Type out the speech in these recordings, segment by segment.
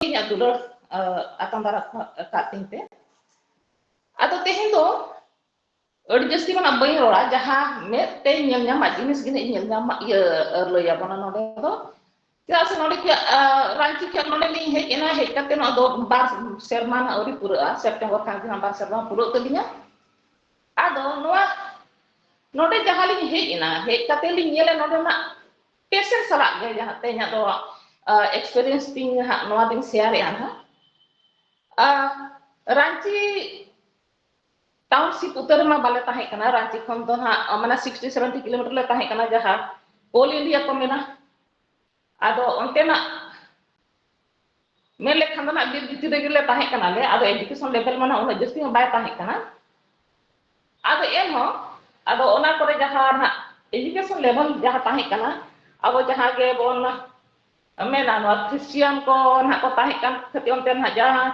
inyak dulur akan darat kat tinte. Ado tehen do adi jasti mana bayi rora jaha met te nyel nyama jenis gini nyel nyama lo ya bana node do. Tidak se node kia ranci kia node ling hek ena hek kate no do bar serma na ori pura September kan bar serma pura telinya. Ado noa node jaha ling hek ena hek kate ling nyele node na pesen salak ge jaha te nya do experience ting ha noa ding share ya ranci tahun si putar ma bale tahe kana ranci khon do ha mana 60-70 kilometer le tahe kana jaha all India ko mena ado onte na mele khanda na bir bitir re le tahe kana le ado education level mana ona jasti ma bai tahe kana ado enho ado ona kore jaha na education level jaha tahe kana abo jaha ge bon mena no Christian ko na ko tahe kan khati onte na jaha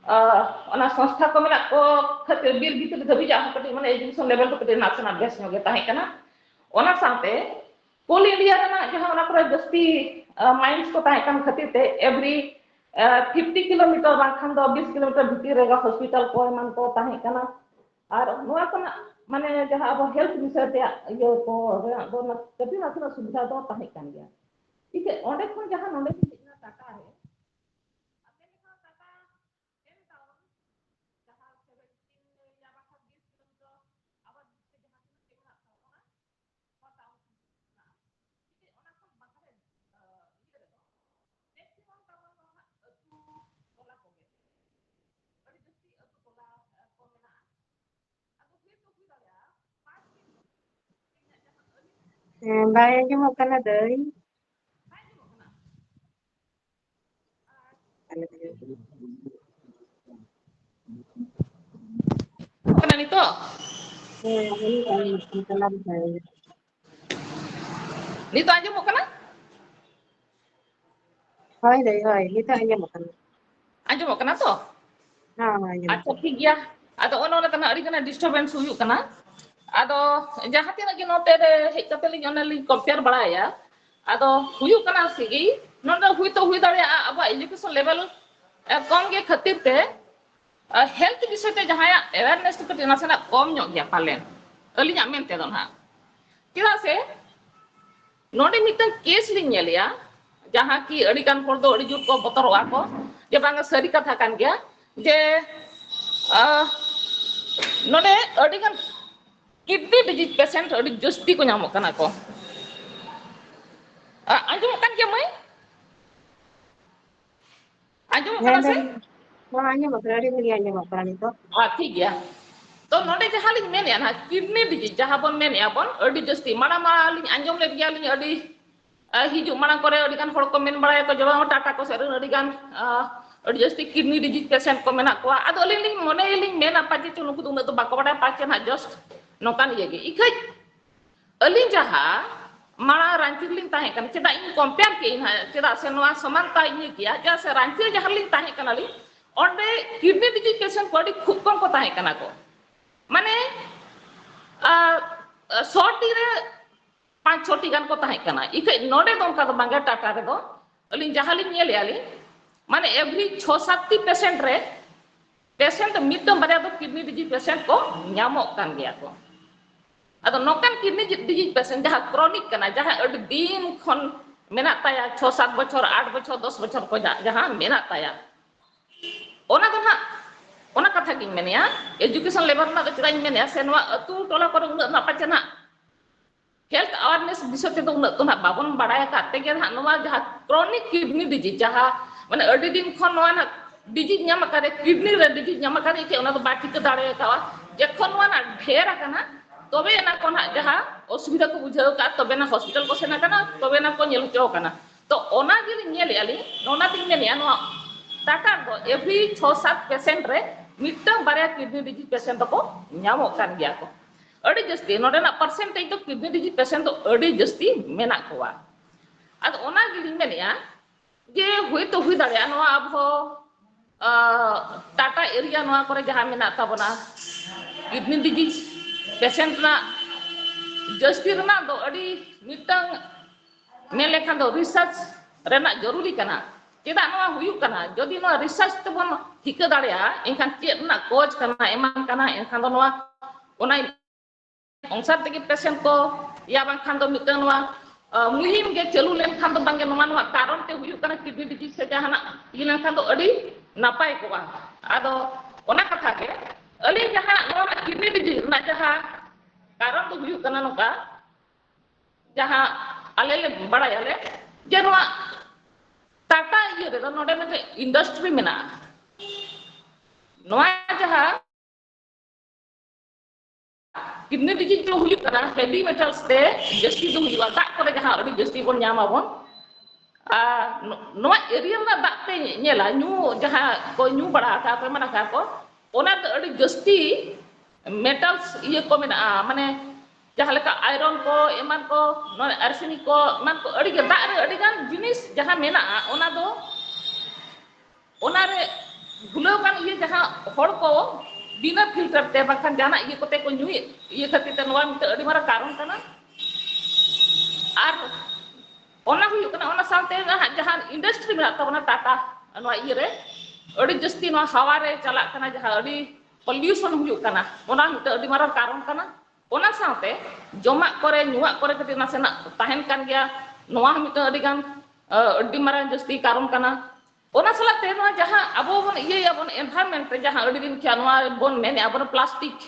ona संस्था ko mena ko khatir bir bitir dhabi jaha kati mane education level ko kati national base nyoge tahe kana ona sante all India na jaha ona kore jasti mines ko tahe kan khatir te every 50 kilometer bangkhan do 20 kilometer bhitir rega hospital ko man ko tahe kana ar noa ko mane jaha abo health বিষয় te yo ko do na kati na सुविधा do tahe kan gya ike onde khon jaha nonde na tata hai Bye aja mau kana dari. kana nito nito anjumok kana Hoy deh hoy, nito aja mau kana. anjumok kana to acha thik gya ado ono kana ari kana disturbance huyuk kana ado jaha tina gi note re hej kate li ona li compare baraya ado huyuk kana sigi nonda hui to hui dare aba education level kom ge khatir te health বিষয় te jahaya awareness te kati nasana kom nyok gya palen alinya mente don ha kira se nonde mitan case li nyelia jaha ki adi kan hor do adi jur ko botoroa ko je banga sari katha kan gya je nonde adi kan kidney disease patient adi jasti ko nyamok kana ko anjumok kan gya mai anjumok kana se Mau aja mau kana dari aja mau kana nito. ठीक गया तो नोडे जहां लिंग main या ना kidney disease जहां बन main या बन अडी जस्ती माना माला लिंग अंजम ले गया लिंग अडी हिजु माना करे अडी गान हड़ को मेन बड़ा को जबा टाटा को सेरन अडी गान अडी जस्ती किडनी डिजीज पेशेंट को मेना को आदो लिंग मने लिंग मेन apa जे चुनु कुदु तो बाको बड़ा पाचे ना जस्ट नोकान ये गे इखै अलिंग जहां माला रांची लिंग ताहे kan चेदा इन कंपेयर के इन चेदा से नवा समानता इन किया जैसे रांची जहां लिंग ताहे kana लिंग onde kidney disease patient ko adi khub kom ko tahe kana ko mane 100 re 5-6 gan ko tahe kana ikai node don ka do banga tata re do alin jahalin nyele ali mane every 6-7 patient re patient midom bare do kidney disease patient ko nyamok kan gya ko ado nokan kidney disease patient jaha chronic kana jaha adi din khon menak taya 6-7 bochor 8 bochor 10 bochor ko jaha menak taya ona do na ona katha ging menia education level na chira menia se noa atu tola kore una na pachana health awareness bisote do una to na babon badaya katte ge na noa jaha chronic kidney disease jaha mane adi din khon noa na disease nyama kare kidney re disease nyama kare ke ona do baki ke dare kawa je khon noa na dhera kana tobe na kona jaha osubida ko bujhao ka tobe na hospital ko sena kana tobe na ko nyel cho kana to ona ge nyele ali ona tin menia noa Tata do every 6-7 patient re mitang barya kidney disease patient ko nyamok kan gya ko adi jasti node na percentage do kidney disease patient do adi jasti menak ko ad ona gili menia je hui to hui dare no abho tata area no kore jaha menak tabona kidney disease patient na jasti rena do adi mitang melekhan do research rena jaruri kana चेदा नवा हुयु कना जदि नवा research तबन ठिका दाड़िया एनखान चेद ना कोज कना एमान कना एनखान दो नवा ओना अंसार तेगे पेशेंट को या बांखान दो मिटन नवा मुहिम गे चालू लेनखान दो बांगे नवा कारण ते हुयु कना किडनी डिजीज से जहाना इलेनखान दो अड़ी नापाय को आदो ओना कथा के अली जहां नवा किडनी डिजीज ना जहां कारण तो हुयु कना नोका जहां आले ले बड़ा याले जे नवा टाटा ये रे नोडे में इंडस्ट्री में ना नवा जहां किडनी डिजीज जो हुयु कना हेवी मेटल्स ते जस्ती दो हुयु दा करे जहां अड़ी जस्ती बोन ᱧᱟᱢ आबोन नवा एरिया ना दा ते ñela ñu जहां को ñu बड़ा का पे मना का को ओना तो अड़ी जस्ती मेटल्स ये को मेना माने जहां लेका आयरन को एमान को नोने आर्सेनिक को मान को अड़ी दा रे अड़ी गान जिनिस जहां मेना ओना दो ओना रे गुलो कान ये जहां हड़ को बिना फिल्टर ते बाखान जाना ये कोते को ᱧᱩ ये खातिर ते नवा मिते अड़ी मारा कारण कना आर ओना हुयु कना ओना साथे जहां इंडस्ट्री में तबना टाटा नवा ये रे अड़ी जस्ती नवा हवा रे चला कना जहां अड़ी पॉल्यूशन हुयु कना ओना मिते अड़ी मारा कारण कना ओना साथे जमा करे ᱧᱩᱣᱟ करे कति नासेना ताहेन कान गया नवा मिते अड़ी गान अड़ी मारा जस्ती कारण कना ओना सलाते नवा जहां अबो बन ये याबन एनवायरनमेंट रे जहां अड़ी दिन क्या नवा बोन मेने अबन प्लास्टिक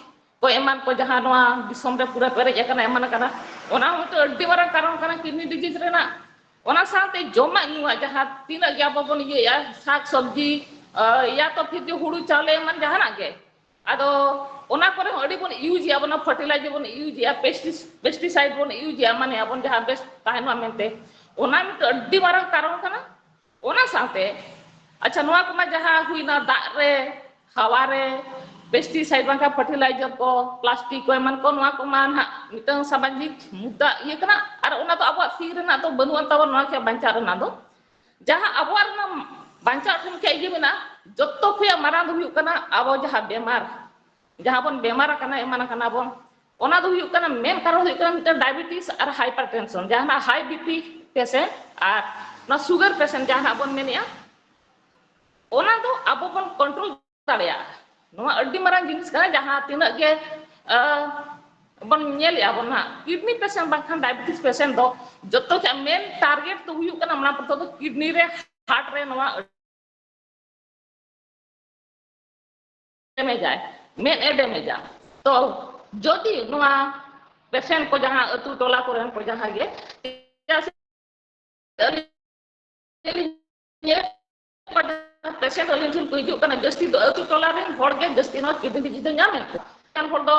को एमान को जहां नवा दिसम रे पूरा पेरेज कना एमान कना ओना मिते अड़ी मारा कारण कना किडनी डिजीज रेना ओना साथे जमा ᱧᱩᱣᱟ जहां तीना गया बबन ये या साग सब्जी या तो फिर जो हुड़ू चावले एमान जहाना गे आदो ओना करे अड़ी बन यूज या बन फर्टिलाइजर बन यूज या पेस्टिसाइड बन यूज या माने अपन जहां बेस्ट ताहेन मेनते ओना मिते अड़ी मारा कारण कना ओना साथे अच्छा नवा को मा जहां हुइना दा रे हवा रे पेस्टिसाइड बांका फर्टिलाइजर को प्लास्टिक को एमान को नवा को मान हा मितंग सामाजिक मुद्दा ये कना आर ओना तो अब सी रेना तो बनु अंता नवा के बांचा रेना दो जहां अबवार ना बांचा ठन के ये मेना जत्तो खुया मारा दो हुयु कना अब जहां बेमार जहां बन बेमार कना एमान कना बन ओना दो हुयु कना मेन कारण हुयु कना मिते डायबिटीज और हाइपरटेंशन जहां हाई बीपी पेशेंट और ना शुगर पेशेंट जहां बन मेनिया ओना दो अब बन कंट्रोल दाड़िया नवा अड्डी मारांग जिनिस कना जहां तिना के बन ñel या बन किडनी पेशेंट बाखान डायबिटीज पेशेंट दो जत्तो के मेन टारगेट तो हुयु कना मना प्रतो तो किडनी रे हार्ट रे नवा डैमेज आए मेन ए डैमेज आ तो जदि नवा पेशेंट को जहां अतु टोला कोरेन को जहां गे पेशेंट अलिन को हिजु कना जस्ती दो अतु टोला रेन हड़ गे जस्ती न किडनी डिजीज ᱧᱟᱢᱮ को कान हड़ दो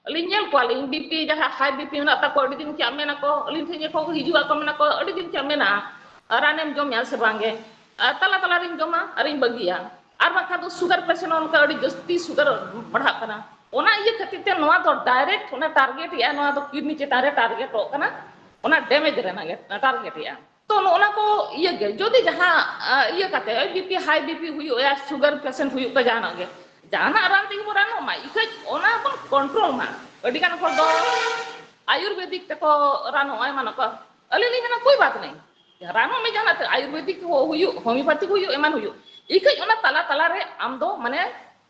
अलिन ñel को अलिन बीपी जहां हाई बीपी ना ता को अडी दिन क्या मेना को अलिन थे को हिजु को मेना को अडी दिन क्या मेना रानेम जम या से बांगे तला तला रिन जमा अरिन बगिया आर बाखा दो शुगर पेशेंट उनका अडी जस्ती शुगर बढ़ा कना ओना ये खातिर ते नवा तो डायरेक्ट ओना टारगेट या नवा तो किडनी चेतारे टारगेट हो कना ओना डैमेज रेना गे टारगेट या तो ओना को ये गे जदि जहां ये काते बीपी हाई बीपी हुई या शुगर पेशेंट हुई का जाना गे जाना रान तिग बोरानो मा इखे ओना बन कंट्रोल मा अडी कान को दो आयुर्वेदिक ते को रानो आय मानो को अली नि ना कोई बात नहीं रानो में जाना आयुर्वेदिक हो हुई होम्योपैथिक हुई एमान हुई इखे ओना तला तला रे आम दो माने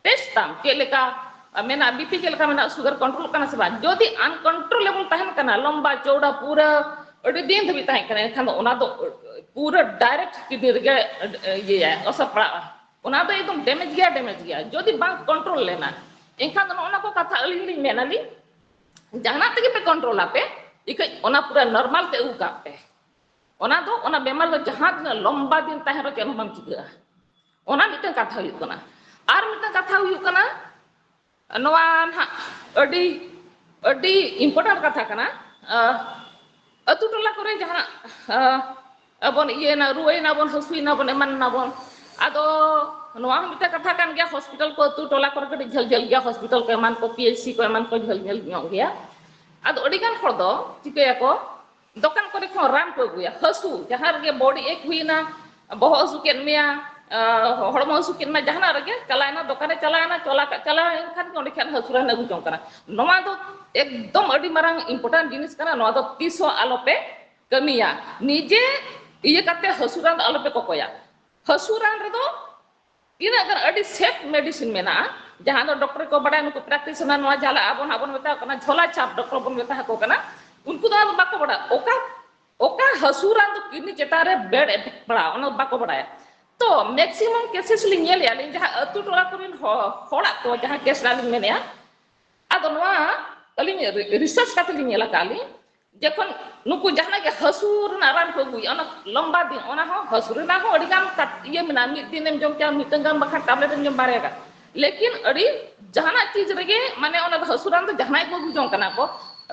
टेस्ट ताम के लेका मेना बीपी के लेका मेना शुगर कंट्रोल कना से बा जदि अनकंट्रोलेबल ताहन कना लंबा चौड़ा पूरा अडी दिन धबी ताहन कना खान ओना दो पूरा डायरेक्ट किडनी रे ये है असर पड़ा ओना दो एकदम डैमेज गया जदि बांग कंट्रोल लेना एखान ओना को कथा अली लिन मेनाली जहाना तके पे कंट्रोल आपे इके ओना पूरा नॉर्मल ते उ कापे ओना दो ओना बेमार दो जहां लंबा दिन ताहे रो केन बम चिका ओना मिते कथा हुई कना आर मिते कथा हुई कना नवा ना अडी अडी इंपोर्टेंट कथा कना अतु टोला करे जहां अबन ये ना रुई ना बन हसुई ना बन एमान ना बन आदो नवा मिते कथा कान गया हॉस्पिटल को अतु टोला करे कटी झल झल गया हॉस्पिटल को एमान को पीएचसी को एमान को झल झल ᱧᱚᱜ गया आदो अडी गान खर दो चिकया को दुकान करे खो रान को गुया हसु जहां रे बॉडी एक हुईना बहो हसु केन मिया हड़म हसु केन मा जहां रे चलायना दुकाने चलायना चला खान ओंडे खान हसुरा नगु जों कना नवा दो एकदम अडी मारंग इंपोर्टेंट जिनिस कना नवा दो तीसो आलोपे कमिया निजे iya kate hasuran alope kokoya hasuran redo ina gan adi safe medicine mena jahan do dokter ko bada nuku practitioner no jala abon meta kana jhola chap dokter bon meta ko kana unku do bako bada oka hasuran do kidney chetare bed effect bada ona bako bada to maximum cases li nyel ya lin jaha atu tola korin hola ko jaha case la lin mena ado noa alin research kate li nyela kali जखन नुकु जहाना के हसुर नारान को गुई ona लंबा दिन ona हो हसुर ना हो अडिगान kat ये मिना मिद दिन एम जम क्या मितंगम बखा टैबलेट एम जम बारेगा लेकिन अड़ी जहाना चीज रगे माने ona हसुरान तो जहाना को गुजों कना को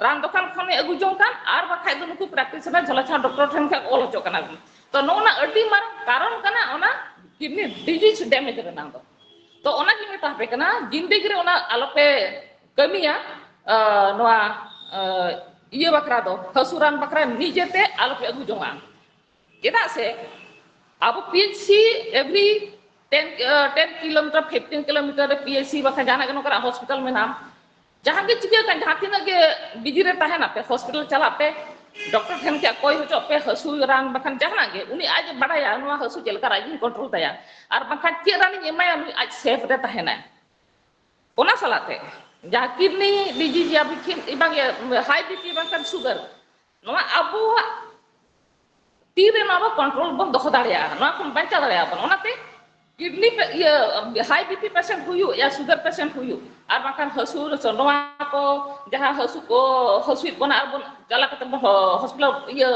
रान दुकान खने अगु जों कान आर बखाय दो नुकु प्रैक्टिस ना झलछा डॉक्टर ठन के ओल चो कना तो नोना अड़ी मार कारण कना ona किडनी डिजीज डैमेज रना तो ona की मेता पे कना जिंदगी रे ona आलोपे कमिया नोआ iya bakra do hasuran bakra nijete alope agu jonga keda se abu PHC every 10 kilometer 15 kilometer re PHC bakra jana gano kara hospital में नाम जहां के चिकिया kan जहां तीन के बिजी रे tahena पे hospital चला पे डॉक्टर ठन के कोई हो पे हसुरान बखन जहां के उनी आज बड़ाया नुआ हसु जेलका राजी कंट्रोल तया आर बखन चेरानी एमाय आज सेफ रे tahena ओना सलाते जहाँ किडनी डिजीज या ibang हाई बीपी बंकन शुगर नोआ अबो तीरे नोआ कंट्रोल बन दोख दाड़िया नोआ को बंचा दाड़िया बन ओनाते किडनी पे ये हाई बीपी पेशेंट हुयु या शुगर पेशेंट हुयु आर बंकन हसुर नोआ को जहाँ हसु को हसुत बन आर बन चला कते हॉस्पिटल ये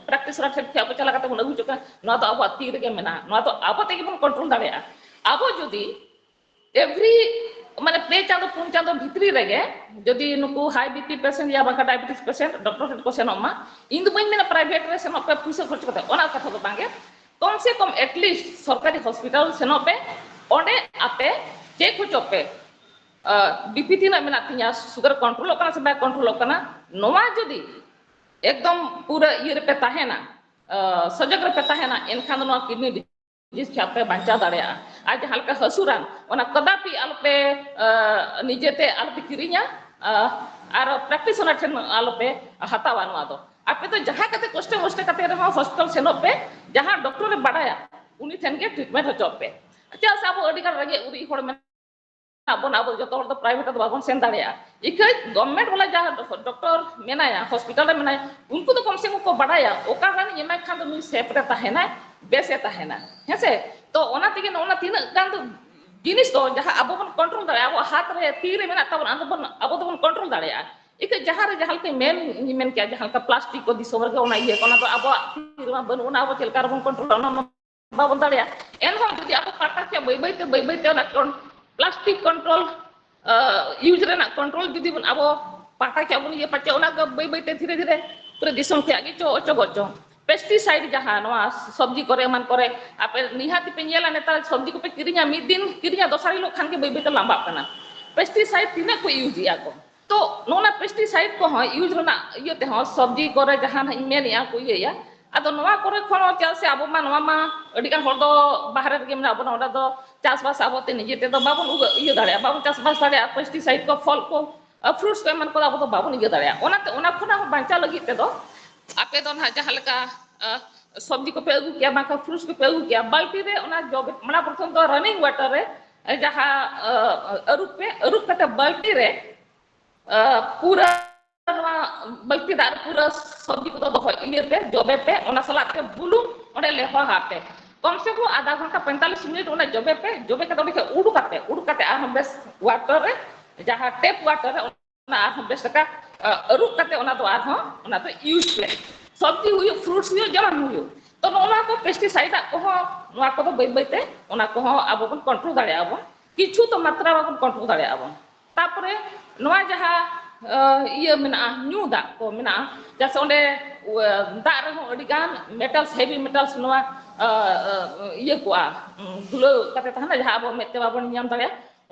प्रैक्टिस रखे क्या पे चला कते बन अगु चका नोआ तो अबो तीरे के मेना नोआ तो अबो ते बन कंट्रोल दाड़िया अबो जदी एवरी माने पे चांदो पुन चांदो भितरी रेगे जदि नुकु हाई बीपी पेशेंट या बाका डायबिटीज पेशेंट डॉक्टर को सेनोमा इन बइन में प्राइवेट रे सेनो पे पैसा खर्च करते ओना कथा तो बांगे कम से कम एटलीस्ट सरकारी हॉस्पिटल सेनो पे ओंडे आपे चेक हो चोपे बीपी तीना मेना तिया शुगर कंट्रोल करना से बा कंट्रोल करना नोमा जदि एकदम पूरा ये रे पे ताहेना सजग रे पे ताहेना एनखान नो किडनी जिस पे बचा दाड़िया आज हल्का हसुरान ओना कदापि आलोपे निजेते आलोपे किरिया आर प्रैक्टिशनर ठेन आलोपे हतावा नोआ दो आपे तो जहां कते कष्ट मष्ट कते रे हॉस्पिटल सेनो पे जहां डॉक्टर रे बडाया उनी ठेन के ट्रीटमेंट हो चोपे अच्छा साबो अडिगार रगे उरी होड़ में आबो जो तो प्राइवेट तो बाबन सेन दाड़िया इके गवर्नमेंट वाला जहां डॉक्टर मेनाया हॉस्पिटल रे मेनाया उनको तो कम से कम को बडाया ओका गान येमा खान तो सेफ रे ताहेना बेसे ताहेना हेसे तो ओना तिगे ओना तीन गान तो जिनिस तो जहां अब बन कंट्रोल दाड़े अब हाथ रे ती रे मेना तब अब तो बन कंट्रोल दाड़े इके जहां रे जहां के मेन क्या जहां का प्लास्टिक को दिसोमर के ओना ये कोना तो अब तीरमा बन ओना अब चलकार बन कंट्रोल ओना बाबन दाड़े एन हम जदि अब काटा के बई ते ओना प्लास्टिक कंट्रोल यूज रे ना कंट्रोल जदि बन अब पाटा के बन ये पचे ओना बई ते धीरे धीरे पूरे दिसम के आगे चो गचो पेस्टिसाइड जहां नवा सब्जी करे मन करे आपे निहाती पे नेला नेता सब्जी को पे किरिया मिद दिन किरिया दोसारी लोग खान के बई बई लंबा कना पेस्टिसाइड तिना को यूज या को तो नोना पेस्टिसाइड को ह यूज रना ये ते ह सब्जी करे जहां मेन या को ये या आदो नवा करे खनो चाल से अब मा नवा मा अडिगान हर दो बाहर रे गेम अब ओडा दो चास बास आबोते निजे ते दो बाबन ये दाड़े बाबन चास बास दाड़े पेस्टिसाइड को फल को फ्रूट्स को मन को अब तो बाबन ये दाड़े ओना खुना बांचा लगी ते दो आपे दो ना जहां लका सब्जी को पे अगु किया बाका फ्रूट्स को पे अगु किया बाल्टी रे ओना जॉब मना प्रथम तो रनिंग वाटर रे जहां अरुप कते बाल्टी रे पूरा बाल्टी दार पूरा सब्जी को दो इले पे जॉबे पे ओना सला के बुलू ओडे लेहो हाते कम से कम आधा घंटा 45 मिनट ओना जॉबे के तो उडु काते आ हम बेस वाटर रे जहां टेप वाटर रे ओना आ हम बेस का अरुप कते ओना तो आ ओना तो यूज पे सब्जी हुई फ्रूट्स हुई जमान हुई तो ओना को पेस्टिसाइड को नोआ को बई बईते ओना को अब बन कंट्रोल दाड़े अब किछु तो मात्रा बन कंट्रोल दाड़े अब तापरे नोआ जहां ये मेना न्यू दा को मेना जैसे ओंडे दा रे हो अडिगान मेटल्स हेवी मेटल्स नोआ ये को गुलो कते तहना जहां अब मेते बाबन नियम दाड़े